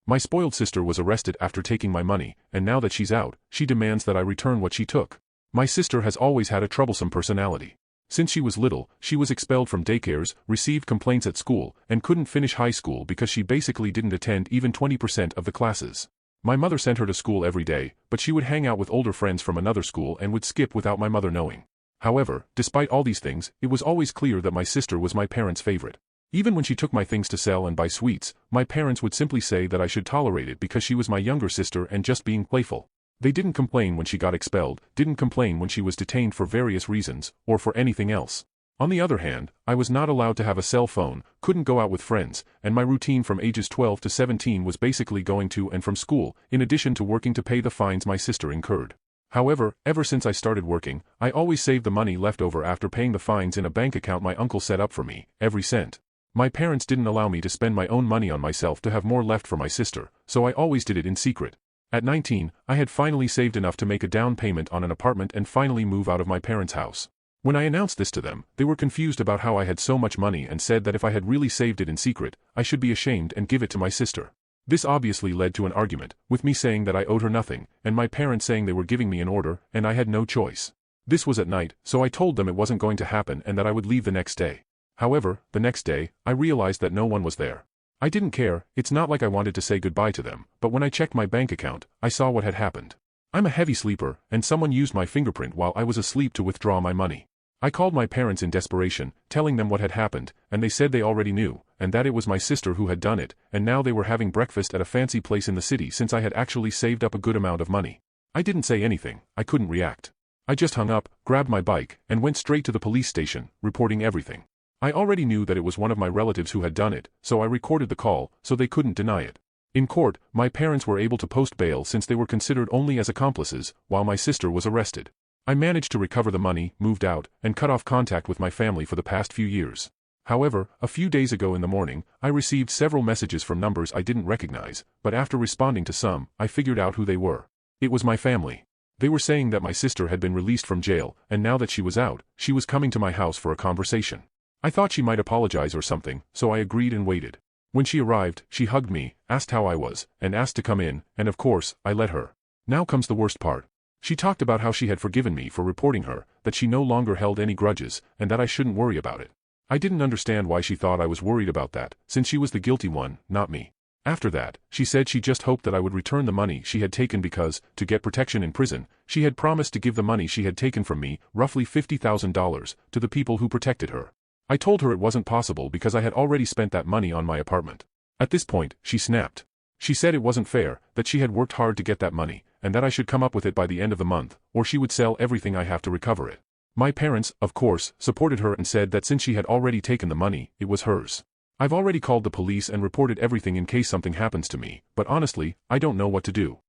My spoiled sister was arrested after taking my money, and now that she's out, she demands that I return what she took. My sister has always had a troublesome personality. Since she was little, she was expelled from daycares, received complaints at school, and couldn't finish high school because she basically didn't attend even 20% of the classes. My mother sent her to school every day, but she would hang out with older friends from another school and would skip without my mother knowing. However, despite all these things, it was always clear that my sister was my parents' favorite. Even when she took my things to sell and buy sweets, my parents would simply say that I should tolerate it because she was my younger sister and just being playful. They didn't complain when she got expelled, didn't complain when she was detained for various reasons, or for anything else. On the other hand, I was not allowed to have a cell phone, couldn't go out with friends, and my routine from ages 12 to 17 was basically going to and from school, in addition to working to pay the fines my sister incurred. However, ever since I started working, I always saved the money left over after paying the fines in a bank account my uncle set up for me, every cent. My parents didn't allow me to spend my own money on myself to have more left for my sister, so I always did it in secret. At 19, I had finally saved enough to make a down payment on an apartment and finally move out of my parents' house. When I announced this to them, they were confused about how I had so much money and said that if I had really saved it in secret, I should be ashamed and give it to my sister. This obviously led to an argument, with me saying that I owed her nothing, and my parents saying they were giving me an order, and I had no choice. This was at night, so I told them it wasn't going to happen and that I would leave the next day. However, the next day, I realized that no one was there. I didn't care, it's not like I wanted to say goodbye to them, but when I checked my bank account, I saw what had happened. I'm a heavy sleeper, and someone used my fingerprint while I was asleep to withdraw my money. I called my parents in desperation, telling them what had happened, and they said they already knew, and that it was my sister who had done it, and now they were having breakfast at a fancy place in the city since I had actually saved up a good amount of money. I didn't say anything, I couldn't react. I just hung up, grabbed my bike, and went straight to the police station, reporting everything. I already knew that it was one of my relatives who had done it, so I recorded the call, so they couldn't deny it. In court, my parents were able to post bail since they were considered only as accomplices, while my sister was arrested. I managed to recover the money, moved out, and cut off contact with my family for the past few years. However, a few days ago in the morning, I received several messages from numbers I didn't recognize, but after responding to some, I figured out who they were. It was my family. They were saying that my sister had been released from jail, and now that she was out, she was coming to my house for a conversation. I thought she might apologize or something, so I agreed and waited. When she arrived, she hugged me, asked how I was, and asked to come in, and of course, I let her. Now comes the worst part. She talked about how she had forgiven me for reporting her, that she no longer held any grudges, and that I shouldn't worry about it. I didn't understand why she thought I was worried about that, since she was the guilty one, not me. After that, she said she just hoped that I would return the money she had taken because, to get protection in prison, she had promised to give the money she had taken from me, roughly $50,000, to the people who protected her. I told her it wasn't possible because I had already spent that money on my apartment. At this point, she snapped. She said it wasn't fair, that she had worked hard to get that money, and that I should come up with it by the end of the month, or she would sell everything I have to recover it. My parents, of course, supported her and said that since she had already taken the money, it was hers. I've already called the police and reported everything in case something happens to me, but honestly, I don't know what to do.